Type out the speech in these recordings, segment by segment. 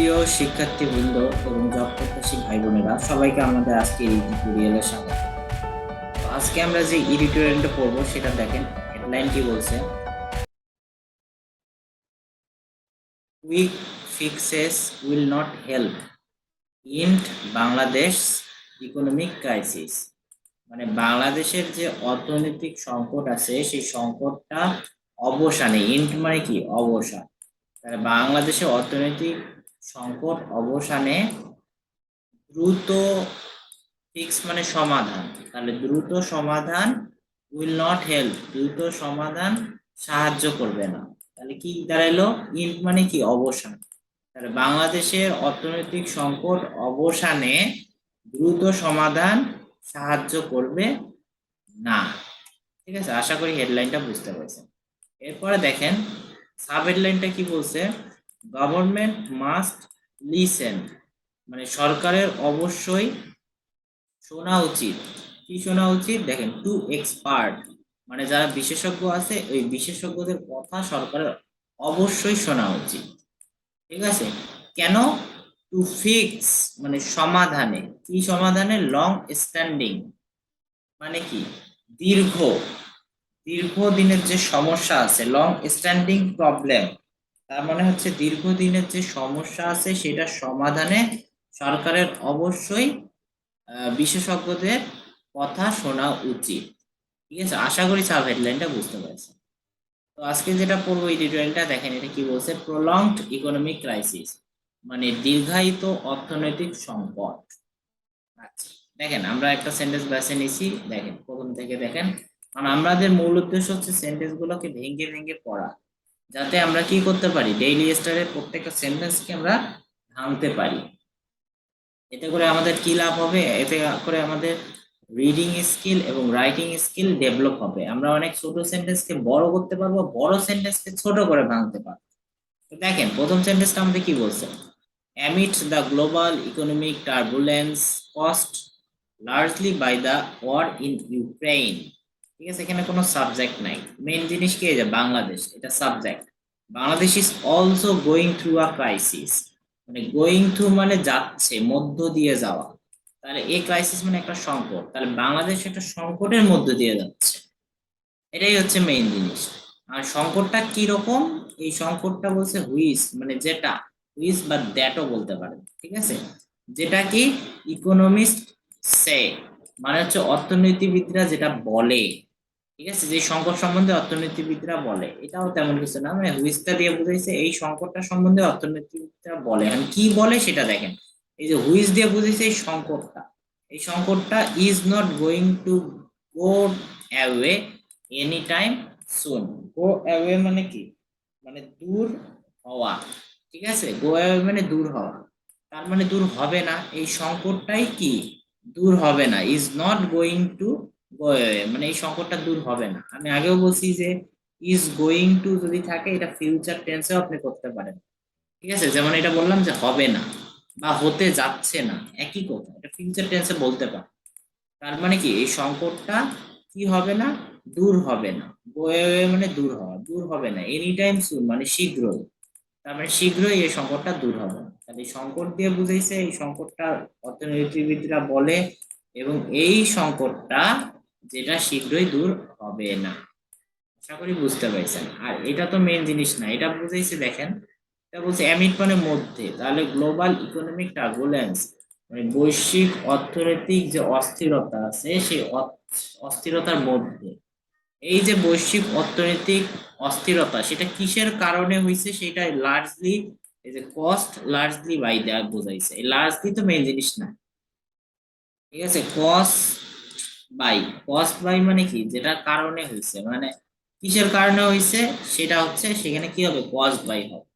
প্রিয় শিক্ষার্থীবৃন্দ এবং জব প্রত্যাশী ভাই বোনেরা, সবাইকে আমাদের আজকে এই টিউটোরিয়ালে স্বাগত। তো আজকে আমরা যে এডিটোরিয়ালটা পড়বো সেটা দেখেন, হেডলাইন কি বলছে: quick fixes will not help ইন্ড Bangladesh economic crisis. মানে বাংলাদেশের যে অর্থনৈতিক সংকট আছে সেই সংকটটা অবসানে, ইন্ড মানে কি অবসান, তাহলে বাংলাদেশের অর্থনৈতিক সংকট অবসানে দ্রুত, ফিক্স মানে সমাধান, তাহলে দ্রুত সমাধান, উইল নট হেল্প দ্রুত সমাধান সাহায্য করবে না। তাহলে কি দাঁড়াইলো? ইন্ড মানে কি অবসান, তাহলে বাংলাদেশের অর্থনৈতিক সংকট অবসানে দ্রুত সমাধান সাহায্য করবে না। ঠিক আছে, আশা করি হেডলাইনটা বুঝতে পেরেছেন। এরপরে দেখেন সাব হেডলাইনটা কি বলছে: গভর্নমেন্ট মাস্ট লিসেন, মানে সরকারের অবশ্যই শোনা উচিত। কি শোনা উচিত? দেখেন, টু এক্সপার্ট, মানে যারা বিশেষজ্ঞ আছে ওই বিশেষজ্ঞদের কথা সরকারের অবশ্যই শোনা উচিত। ঠিক আছে, কেন? টু ফিক্স মানে সমাধানে, কি সমাধানে? লং স্ট্যান্ডিং মানে কি দীর্ঘ, দীর্ঘদিনের যে সমস্যা আছে, লং স্ট্যান্ডিং প্রবলেম, তার মানে হচ্ছে দীর্ঘদিনের যে সমস্যা আছে সেটা সমাধানে সরকারের অবশ্যই বিশেষজ্ঞদের কথা শোনা উচিত। ঠিক আছে, আশা করি সাব হেডলাইনটা বুঝতে পারছেন। তো আজকে যেটা পড়বো এডিটোরিয়ালটা দেখেন, এটা কি বলছে: প্রলংড ইকোনমিক ক্রাইসিস, মানে দীর্ঘায়িত অর্থনৈতিক সংকট। আচ্ছা, দেখেন আমরা একটা সেন্টেন্স বেছে নিছি, দেখেন প্রথম থেকে দেখেন, কারণ আমাদের মূল উদ্দেশ্য হচ্ছে সেন্টেন্স গুলোকে ভেঙে ভেঙে পড়া, যাতে আমরা কি করতে পারি, ডেইলি স্টারের প্রত্যেকটা সেন্টেন্সকে আমরা ভাঙতে পারি। এতে করে আমাদের কি লাভ হবে? এতে করে আমাদের রিডিং স্কিল এবং রাইটিং স্কিল ডেভেলপ হবে। আমরা অনেক ছোট সেন্টেন্সকে বড় করতে পারবো, বড় সেন্টেন্সকে ছোট করে ভাঙতে পারবো। তো দেখেন প্রথম সেন্টেন্সটা আমাদের কি বলছে: amid the global economic turbulence caused largely by the war in Ukraine। ঠিক আছে, এখানে কোনো সাবজেক্ট নাই, মেইন জিনিস কি, যে বাংলাদেশ, এটা subject. Bangladesh is also going through a crisis, মানে গোয়িং থ্রু মানে যাচ্ছে, মধ্য দিয়ে যাওয়া, তাহলে এই ক্রাইসিস মানে একটা সংকট, তাহলে বাংলাদেশ একটা সংকটের মধ্য দিয়ে যাচ্ছে, এটাই হচ্ছে মেইন জিনিস। আর সংকটটা কি রকম? এই সংকটটা বলছে হুইচ, মানে যেটা, হুইচ বা দ্যাটও বলতে পারেন। ঠিক আছে, যেটা কি ইকোনমিস্ট সে, মানে হচ্ছে অর্থনীতিবিদরা যেটা বলে। ঠিক আছে, যে সংকট সম্বন্ধে অর্থনীতিবিদরা বলে, এটাও তেমন কিছু না, মানে হুইচটা দিয়ে বুঝাইছে এই সংকটটা সম্বন্ধে অর্থনীতিবিদরা বলে। এখন কি বলে সেটা দেখেন, এই যে হুইচ দিয়ে বুঝাইছে এই সংকটটা, এই সংকটটা is not going to go away any time soon. Go away মানে কি, মানে দূর হওয়া। ঠিক আছে, গো অ্যাওয়ে মানে দূর হওয়া, তার মানে দূর হবে না, এই সংকটটাই কি দূর হবে না, is not going to go away, মানে এই সংকটটা দূর হবে না। আমি আগেও বলছি যে ইজ গোয়িং টু যদি থাকে এটা ফিউচার টেন্সেও আপনি করতে পারেন। ঠিক আছে, যেমন এটা বললাম যে হবে না বা হতে যাচ্ছে না, একই কথা, এটা ফিউচার টেন্সে বলতে পারে। তার মানে কি এই সংকটটা কি হবে না, দূর হবে না। গোয়ে মানে দূর হওয়া, দূর হবে না, এনি টাইম সুন মানে শীঘ্রই, তার মানে শীঘ্রই এই সংকটটা দূর হবে না। তাহলে এই সংকট দিয়ে বুঝাইছে এই সংকটটা অর্থনীতিবিদরা বলে, এবং এই সংকটটা যেটা শীঘ্রই দূর হবে না। আশা করি বুঝতে পারছেন। আর এটা তো মেইন জিনিস না, এটা বুঝাইছে দেখেন, এটা বলছে অ্যামিড মানে মধ্যে, তাহলে গ্লোবাল ইকোনমিক টার্বুলেন্স মানে বৈশ্বিক অর্থনৈতিক যে অস্থিরতা আছে সেই অস্থিরতার মধ্যে, এই যে বৈশ্বিক অর্থনৈতিক অস্থিরতা সেটা কিসের কারণে হয়েছে, সেটা লার্জলি, এই যে কস্ট লার্জলি বাই দেয়া বোঝাইছে, এই লার্জলি তো মেইন জিনিস না। ঠিক আছে, বাই, কস্ট বাই মানে কি, যেটা কারণে হয়েছে, মানে কিসের কারণে হয়েছে সেটা হচ্ছে, সেখানে কি হবে, কস্ট বাই হবে।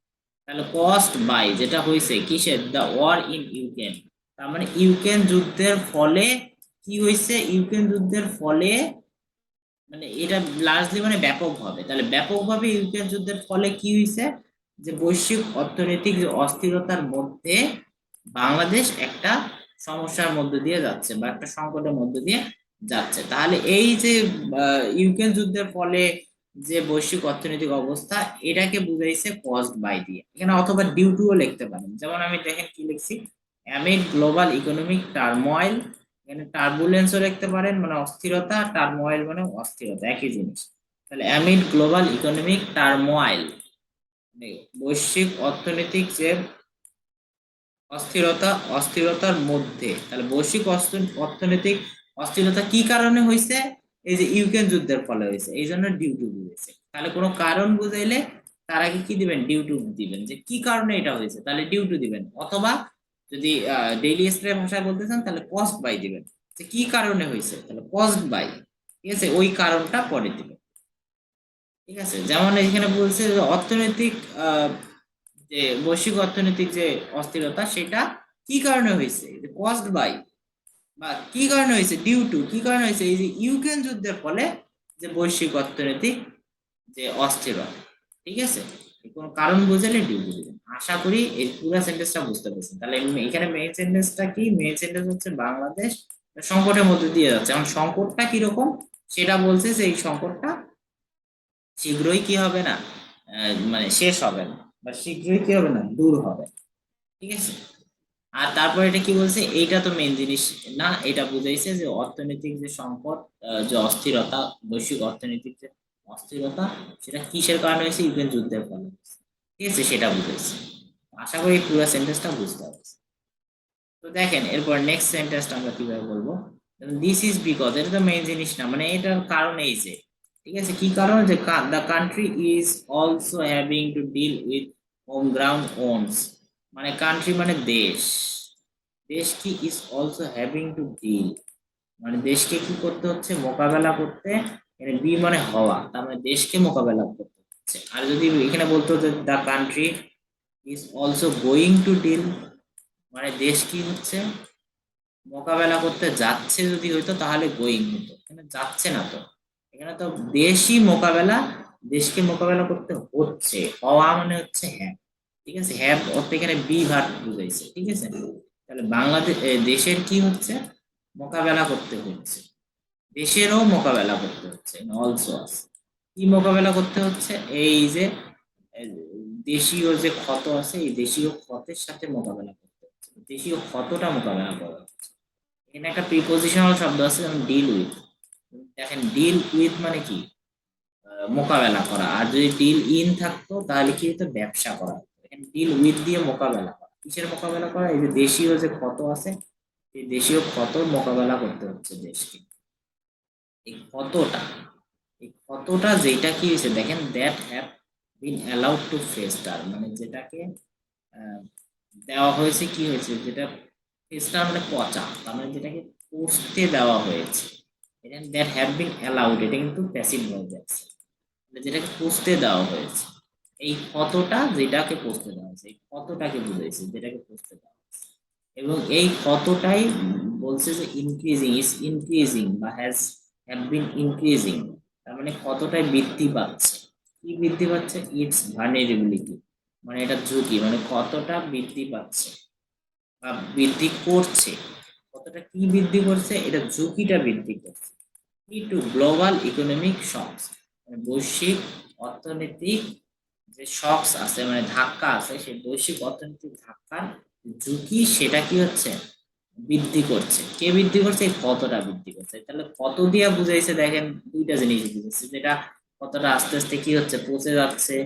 তাহলে কস্ট বাই যেটা হয়েছে কিসের, দা ওয়ার ইন ইউক্রেন, তার মানে ইউক্রেন যুদ্ধের ফলে কি হয়েছে, ইউক্রেন যুদ্ধের ফলে, মানে এটা লার্জলি মানে ব্যাপকভাবে, তাহলে ব্যাপকভাবে ইউক্রেন যুদ্ধের ফলে কি হয়েছে, যে বৈশ্বিক অর্থনৈতিক যে অস্থিরতার মধ্যে বাংলাদেশ একটা সমস্যার মধ্যে দিয়ে যাচ্ছে বা একটা সংকটের মধ্যে দিয়ে যাচ্ছে। তাহলে এই যে ইউক্রেন যুদ্ধের ফলে যে বৈশ্বিক অর্থনৈতিক অবস্থা, এটাকে বুঝাইছে কজড বাই দিয়ে। এখানে অথবা ডিউ টুও লিখতে পারেন, যেমন আমি দেখেন কি লিখছি, অ্যামিড গ্লোবাল ইকোনমিক টার্মোইল। এখানে টার্বুলেন্সও লিখতে পারেন, মানে অস্থিরতা, টার্মোইল মানে অস্থিরতা, একই জিনিস। তাহলে অ্যামিড গ্লোবাল ইকোনমিক টার্মোইল মানে বৈশ্বিক অর্থনৈতিক যে অস্থিরতা, অস্থিরতার মধ্যে, তাহলে বৈশ্বিক অর্থনৈতিক অস্থিরতা কি কারণে হয়েছে? এই যে ইউক্রেন যুদ্ধের ফলে হয়েছে, এই জন্য ডিউ টু বুঝেছে। তাহলে কোনো কারণ বুঝাইলে তার আগে কি দিবেন? ডিউ টু দিবেন, যে কি কারণে এটা হয়েছে, তাহলে ডিউ টু দিবেন। অথবা যদি ডেইলি স্প্রে ভাষায় বলতে চান তাহলে কস্ট বাই দিবেন, যে কি কারণে হয়েছে, তাহলে কস্ট বাই। ঠিক আছে, ওই কারণটা পরে দিবেন। ঠিক আছে, যেমন এখানে বলছে যে অর্থনৈতিক যে বৈশ্বিক অর্থনৈতিক যে অস্থিরতা, সেটা কি কারণে হয়েছে? কজড বাই, বা কি কারণে হয়েছে? Due to. কি কারণে হয়েছে? এই যে ইউক্রেন যুদ্ধের ফলে যে বৈশ্বিক অর্থনৈতিক যে অস্থিরতা। ঠিক আছে, কোন কারণ বোঝালে ডিউ টু দিবেন। আশা করি এই পুরো সেন্টেন্সটা বুঝতে পেরেছেন। তাহলে এখানে মেইন সেন্টেন্সটা কি? মেইন সেন্টেন্স হচ্ছে বাংলাদেশ সংকটের মধ্যে দিয়ে যাচ্ছে। এখন সংকটটা কিরকম সেটা বলছে, যে এই সংকটটা শীঘ্রই কি হবে না, মানে শেষ হবে না, বা শীঘ্রই কি হবে না, দূর হবে। ঠিক আছে, আর তারপর এটা কি বলছে? এইটা তো মেন জিনিস না, এটা বুঝাইছে যে অর্থনৈতিক যে সংকট, যে অস্থিরতা, বৈশ্বিক অর্থনৈতিক যে অস্থিরতা, সেটা কিসের কারণে হয়েছে? ইউক্রেন যুদ্ধের ফলে হয়েছে। ঠিক আছে, সেটা বুঝাইছে। আশা করি পুরো সেন্টেন্সটা বুঝতে পারছি। তো দেখেন এরপর নেক্সট সেন্টেন্সটা আমরা কিভাবে বলবো। দিস ইজ বিকজ, এটা তো মেইন জিনিস না, মানে এটার কারণ এই যে, ঠিক আছে, কি কারণ? যে the country is also having to deal with home ground ones, মানে কান্ট্রি মানে দেশ, দেশ কি is also having to deal, মানে দেশকে কি করতে হচ্ছে? মোকাবেলা করতে। এখানে বি মানে হওয়া, তার মানে দেশকে মোকাবেলা করতে হচ্ছে। আর যদি এখানে বলতো যে the country is also going to deal, মানে দেশ কি হচ্ছে? মোকাবেলা করতে যাচ্ছে। যদি হইতো তাহলে গোয়িং হতো, এখানে যাচ্ছে না তো। এখানে তো দেশই মোকাবেলা, দেশকে মোকাবেলা করতে হচ্ছে। হওয়া মানে হচ্ছে হ্যাঁ। ঠিক আছে, হ্যাভ অর্থ এখানে বি ভার্ব বুঝাইছে। ঠিক আছে, তাহলে বাংলাদেশ দেশের কি হচ্ছে? মোকাবেলা করতে হচ্ছে, দেশেরও মোকাবেলা করতে হচ্ছে, অলসো আছে। কি মোকাবেলা করতে হচ্ছে? এই যে এ, দেশীয় যে ক্ষত আছে, এই দেশীয় ক্ষতের সাথে মোকাবেলা করতে হচ্ছে, দেশীয় ক্ষতটা মোকাবেলা করা হচ্ছে। এখানে একটা প্রিপোজিশনাল শব্দ আছে, যেমন ডিল উইথ। দেখেন ডিল উইথ মানে কি? মোকাবেলা করা। আর যদি ডিল ইন থাকতো তাহলে কি হতো? ব্যবসা করা। এখানে ডিল উইথ দিয়ে মোকাবেলা করা, কিসের মোকাবেলা করা? এই যে দেশীয় যে ক্ষত আছে, এই দেশীয় ক্ষত মোকাবেলা করতে হচ্ছে দেশকে। এই ক্ষতটা, এই ক্ষতটা যেটা কি হয়েছে দেখেন, that have been allowed to fester, মানে যেটাকে আহ, দেওয়া হয়েছে, কি হয়েছে, যেটা ফেস্টার মানে পচা, তার মানে যেটাকে পচতে দেওয়া হয়েছে। এখানে দ্যাট হ্যাভ বিন অ্যালাউড, এটা কিন্তু প্যাসিভ ভার্ব আছে, মানে যেটাকে পচতে দেওয়া হয়েছে। এই ক্ষতটা যেটাকে পচতে দেওয়া হয়েছে, এই ক্ষতটাকে বুঝাইছে, যেটাকে পচতে দেওয়া হয়েছে। এবং এই কতটাই বলছে যে ইনক্রিজিং, ইজ ইনক্রিজিং, বা হ্যাভ বিন ইনক্রিজিং, তার মানে কতটাই বৃদ্ধি পাচ্ছে। কি বৃদ্ধি পাচ্ছে? ইটস ভালনারেবিলিটি, মানে এটা ঝুঁকি, মানে কতটা বৃদ্ধি পাচ্ছে বা বৃদ্ধি করছে। কতটা কি বৃদ্ধি করছে? এটা ঝুঁকিটা বৃদ্ধি করছে। কি টু গ্লোবাল ইকোনমিক শকস, মানে বৈশ্বিক অর্থনৈতিক যে শকস আছে, মানে ধাক্কা আছে, সেই বৈশ্বিক অর্থনৈতিক ধাক্কার ঝুঁকি, সেটা কি হচ্ছে? বৃদ্ধি করছে। কে বৃদ্ধি করছে? এই কতটা বৃদ্ধি করছে। তাহলে কত দিয়া বুঝাইছে দেখেন, দুইটা জিনিস বুঝাইছে, যেটা কতটা আস্তে আস্তে কি হচ্ছে? পচে যাচ্ছে,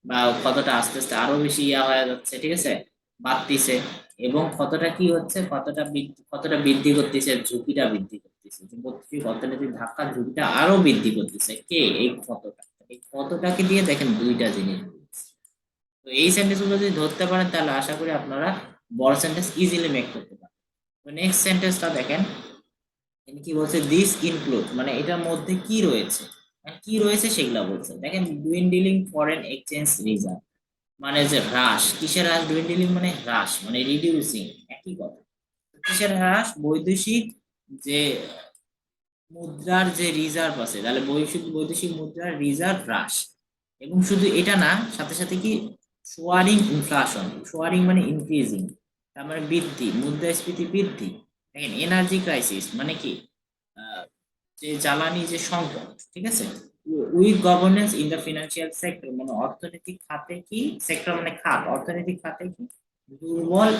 বা কতটা আস্তে আস্তে আরো বেশি ইয়া হয়ে যাচ্ছে। ঠিক আছে, বাড়তিছে। এবং কতটা কি হচ্ছে? কতটা বৃদ্ধি করতেছে, ঝুঁকিটা বৃদ্ধি করতেছে, যে বৈশ্বিক অর্থনৈতিক ধাক্কার ঝুঁকিটা আরো বৃদ্ধি করতেছে। কে? এই কতটা। এই কতটাকে দিয়ে দেখেন দুইটা জিনিস বুঝাইছে। তো এই সেন্টেন্স গুলো যদি ধরতে পারেন, তাহলে আশা করি আপনারা বড় সেন্টেন্স ইজিলি মেক করতে পারেন। তো নেক্সট সেন্টেন্সটা দেখেন, এখানে কি বলছে? দিস ইনক্লুড, মানে এটার মধ্যে কি রয়েছে, মানে কি রয়েছে সেগুলা বলছে। দেখেন ডুইন্ডলিং ফরেন এক্সচেঞ্জ রিজার্ভ, মানে যে হ্রাস, কিসের হ্রাস? ডুইন্ডলিং মানে হ্রাস, মানে রিডিউসিং, একই কথা। কিসের হ্রাস? বৈদেশিক যে মুদ্রার যে রিজার্ভ আছে, তাহলে বৈদেশিক মুদ্রার রিজার্ভ হ্রাস। এবং শুধু এটা না, সাথে সাথে কি? সোয়ারিং ইনফ্লেশন, সোয়ারিং মানে ইনক্রিজিং, তার মানে বৃদ্ধি, মুদ্রাস্ফীতি বৃদ্ধি। দেখেন এনার্জি ক্রাইসিস মানে কি? আহ, যে জ্বালানি যে সংকট। ঠিক আছে, weak governance in the financial sector, মানে অর্থনৈতিক খাতে কি, সেক্টর মানে খাত, অর্থনৈতিক খাতে কি দুর্বল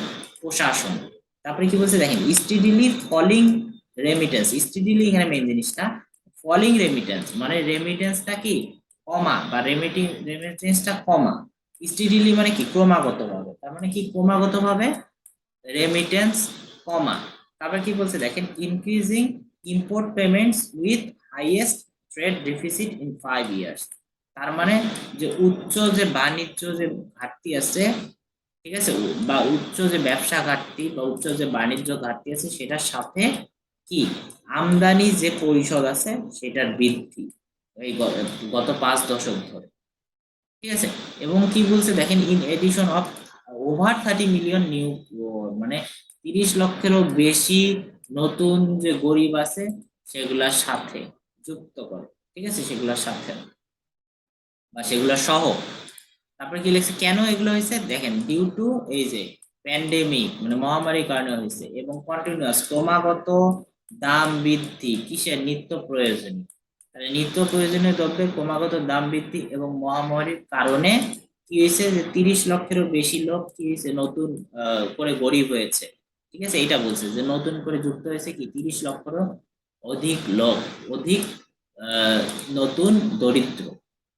প্রশাসন। তারপরে কি বলছে দেখেন, স্টিডিলি ফলিং রেমিটেন্স, স্টিডিলি এখানে মেইন জিনিসটা, ফলিং রেমিটেন্স মানে রেমিটেন্সটা কি কমা, বা রেমিটেন্সটা কমা। স্টিডিলি মানে কি ক্রমাগত ভাবে, তার মানে কি ক্রমাগত ভাবে রেমিটেন্স কমা। তারপর কি বলছে দেখেন, increasing import payments with highest trade deficit in 5 years. তার মানে যে উচ্চ যে বাণিজ্য যে ঘাটতি আছে, ঠিক আছে, বা উচ্চ যে ব্যবসা ঘাটতি বা উচ্চ যে বাণিজ্য ঘাটতি আছে, সেটার সাথে কি আমদানি যে পরিশোধ আছে সেটার বৃদ্ধি এই গত 5 দশক ধরে, ঠিক আছে। এবং কি বলছে দেখেন, in edition of over 30 million new, মানে 30 লক্ষেরও বেশি নতুন যে গরিব আছে সেগুলার সাথে যুক্ত করে, ঠিক আছে, সেগুলোর সাথে বা সেগুলো সহ। তারপরে কি লিখছে, কেন এগুলো হয়েছে দেখেন, ডিউ টু এই যে প্যান্ডেমিক মানে মহামারীর কারণে হয়েছে, এবং কন্টিনিউয়াস ক্রমাগত দাম বৃদ্ধি কিসের, নিত্য প্রয়োজনীয়, তাহলে নিত্য প্রয়োজনীয় দ্রব্যের ক্রমাগত দাম বৃদ্ধি এবং মহামারীর কারণে কি হয়েছে, যে 30 লক্ষেরও বেশি লোক কি হয়েছে, নতুন করে গরিব হয়েছে, ঠিক আছে। এটা বলছে যে নতুন করে যুক্ত হয়েছে কি 30 লক্ষেরও অধিক লোক, অধিক আহ, নতুন দরিদ্র,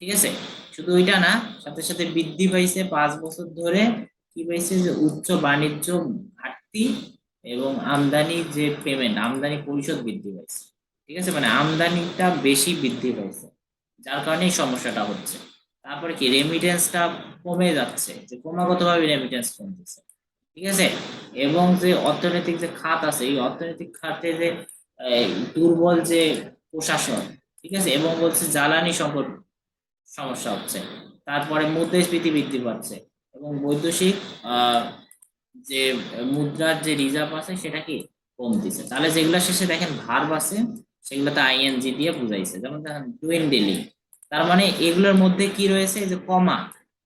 ঠিক আছে। শুধু ওইটা না, সাথে সাথে বৃদ্ধি পাইছে 5 বছর ধরে কি পাইছে, যে উচ্চ বাণিজ্য ঘাটতি এবং আমদানি যে পেমেন্ট, আমদানি পরিশোধ বৃদ্ধি পাইছে, ঠিক আছে, মানে আমদানিটা বেশি বৃদ্ধি পাইছে, যার কারণে এই সমস্যাটা হচ্ছে। তারপরে কি রেমিটেন্সটা কমে যাচ্ছে, যে ক্রমাগত ভাবে রেমিটেন্স কমতেছে, ঠিক আছে। এবং যে অর্থনৈতিক যে খাত আছে, এই অর্থনৈতিক খাতে যে দুর্বল যে প্রশাসন, ঠিক আছে, এবং বলছে জ্বালানি সংকট সমস্যা হচ্ছে, তারপরে মুদ্রাস্ফীতি বৃদ্ধি পাচ্ছে, এবং বৈদেশিক আহ যে মুদ্রার যে রিজার্ভ আছে সেটা কি কমতেছে। তাহলে যেগুলো শেষে দেখেন ভার্ব আছে সেগুলোতে আইএনজি দিয়ে বুঝাইছে, যেমন দেখেন ডুইন্ডেলিং, তার মানে এগুলোর মধ্যে কি রয়েছে, যে কমা,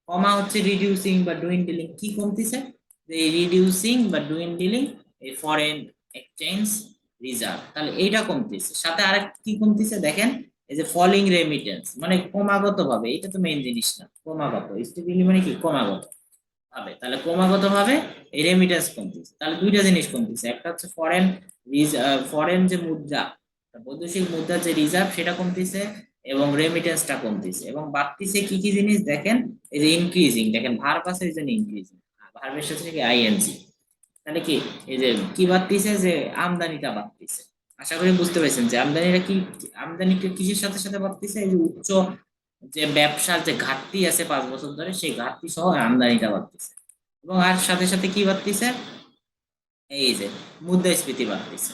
কমা হচ্ছে রিডিউসিং বা ডুইন্ডেলিং, কি কমতেছে, যে রিডিউসিং বা ডুইন্ডেলিং এই ফরেন এক্সচেঞ্জ রিজার্ভ, তাহলে এইটা কমতেছে, সাথে আরেক কি কমতেছে দেখেন, এই যে ফলিং রেমিটেন্স মানে ক্রমাগত ভাবে, এটা তো মেইন জিনিস না, ক্রমাগত স্টেবিলি মানে কি ক্রমাগত ভাবে, তাহলে ক্রমাগত ভাবে এই রেমিটেন্স কমতেছে, তাহলে দুইটা জিনিস কমতেছে, একটা হচ্ছে ফরেন যে মুদ্রা, বৈদেশিক মুদ্রার যে রিজার্ভ সেটা কমতেছে, এবং রেমিটেন্সটা কমতেছে, এবং বাড়তিছে কি কি জিনিস দেখেন, এই যে ইনক্রিজিং, দেখেন ভার্ব আছে এই জন্য ইনক্রিজিং, ভার্বের সাথে কি আইএনজি, তাহলে কি এই যে কি বাড়তিছে, যে আমদানিটা বাড়তিছে। আশা করি বুঝতে পেরেছেন যে আমদানিটা কি, আমদানিটা কিসের সাথে সাথে বাড়তিছে, এই যে উচ্চ যে ব্যবসার যে ঘাটতি আছে 5 বছর ধরে, সেই ঘাটতি সহ আমদানিটা বাড়তিছে, এবং আর সাথে সাথে কি বাড়তিছে, এই যে মুদ্রাস্ফীতি বাড়তিছে।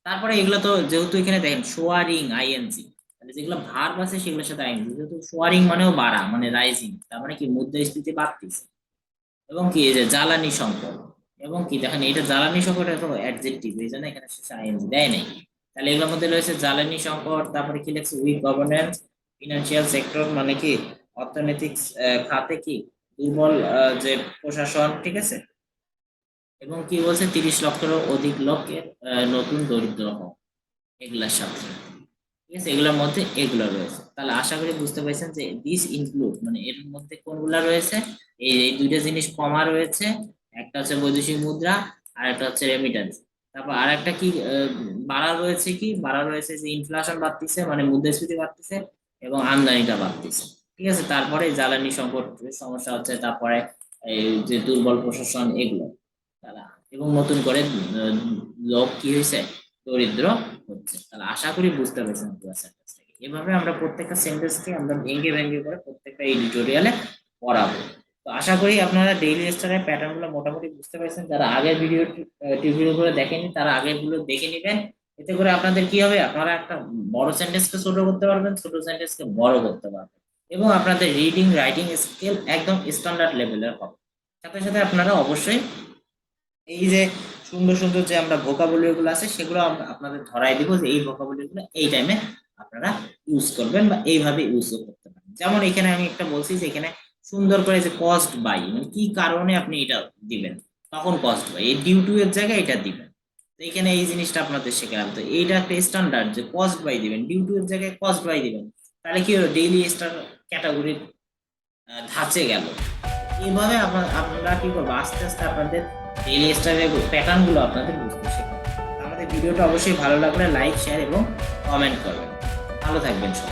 তারপরে এগুলো তো যেহেতু এখানে দেখেন সোয়ারিং আইএনজি, তাহলে যেগুলো ভার্ব আছে সেগুলোর সাথে আইএনজি, যেহেতু সোয়ারিং মানেও বাড়া মানে রাইজিং, তার মানে কি মুদ্রাস্ফীতি বাড়তিছে, এবং কি এই যে জ্বালানি সংকট, এবং কি দেখেন এটা জ্বালানি সংকট এত অ্যাডজেক্টিভ, এই জন্য এখানে শেষে আইএনজি দেয় নাই। তাহলে এগুলোর মধ্যে রয়েছে জ্বালানি সংকট, তারপরে কি লেখছে উইক গভর্নেন্স, ফিনান্সিয়াল সেক্টর মানে কি অর্থনৈতিক খাতে কি দুর্বল যে প্রশাসন, ঠিক আছে, এবং কি বলছে 30 লক্ষেরও অধিক লোকের নতুন দরিদ্র হওয়া, এগুলার সাথে, ঠিক আছে, এগুলোর মধ্যে এগুলো রয়েছে। তাহলে আশা করি বুঝতে পারছেন যে দিস ইনক্লুড মানে এর মধ্যে কোনগুলা রয়েছে, এই দুইটা জিনিস কমা রয়েছে, একটা হচ্ছে বৈদেশিক মুদ্রা আর একটা হচ্ছে রেমিটেন্স। তারপর আর একটা কি বাড়া রয়েছে, কি বাড়া রয়েছে, যে ইনফ্লেশন বাড়তিছে মানে মুদ্রাস্ফীতি বাড়তিছে এবং আমদানিটা বাড়তিছে, ঠিক আছে। তারপরে জ্বালানি সংকট সমস্যা হচ্ছে, তারপরে এই যে দুর্বল প্রশাসন এগুলো তারা, এবং নতুন করে লোক কি হয়েছে, দরিদ্র হচ্ছে। তাহলে আশা করি বুঝতে পেরেছেন পুরো সেন্টেন্স থেকে। এভাবে আমরা প্রত্যেকটা সেন্টেন্সকে আমরা ভেঙে ভেঙে করে প্রত্যেকটা এডিটোরিয়ালে পড়াবো। তো আশা করি আপনারা ডেইলি স্টারের প্যাটার্ন গুলো মোটামুটি বুঝতে পেরেছেন, যারা আগের টিউটোরিয়াল গুলো দেখেনি তারা আগের গুলো দেখে নেবেন। এতে করে আপনাদের কি হবে, আপনারা একটা বড় সেন্টেন্সকে ছোট করতে পারবেন, ছোট সেন্টেন্সকে বড় করতে পারবেন, এবং আপনাদের রিডিং রাইটিং স্কিল একদম স্ট্যান্ডার্ড লেভেলের হবে। সাথে সাথে আপনারা অবশ্যই এই যে সুন্দর সুন্দর যে আমরা ভোকাবুলারি গুলো আছে সেগুলো আমরা আপনাদের ধরাই দিব, যে এই ভোকাবুলারি গুলো এই টাইমে আপনারা ইউজ করবেন বা এইভাবে ইউজ করতে পারেন। যেমন এখানে আমি একটা বলছি যে এখানে সুন্দর করে যে কস্ট বাই মানে কি কারণে আপনি এটা দিবেন, তখন কস্ট বাই এই ডিউ টু এর জায়গায় এটা দিবেন। তো এখানে এই জিনিসটা আপনাদের শেখালাম, তো এইটা একটা স্ট্যান্ডার্ড যে কস্ট বাই দিবেন, ডিউ টু এর জায়গায় কস্ট বাই দিবেন, তাহলে কি হলো, ডেইলি স্টার ক্যাটাগরির ধাঁচে গেল। এইভাবে আপনারা কি করবো, আস্তে আস্তে আপনাদের ডেইলি স্টারের প্যাটার্ন গুলো আপনাদের বুঝতে শেখাবো। আমাদের ভিডিওটা অবশ্যই ভালো লাগলে লাইক, শেয়ার এবং কমেন্ট করবেন। ভালো থাকবেন সবাই।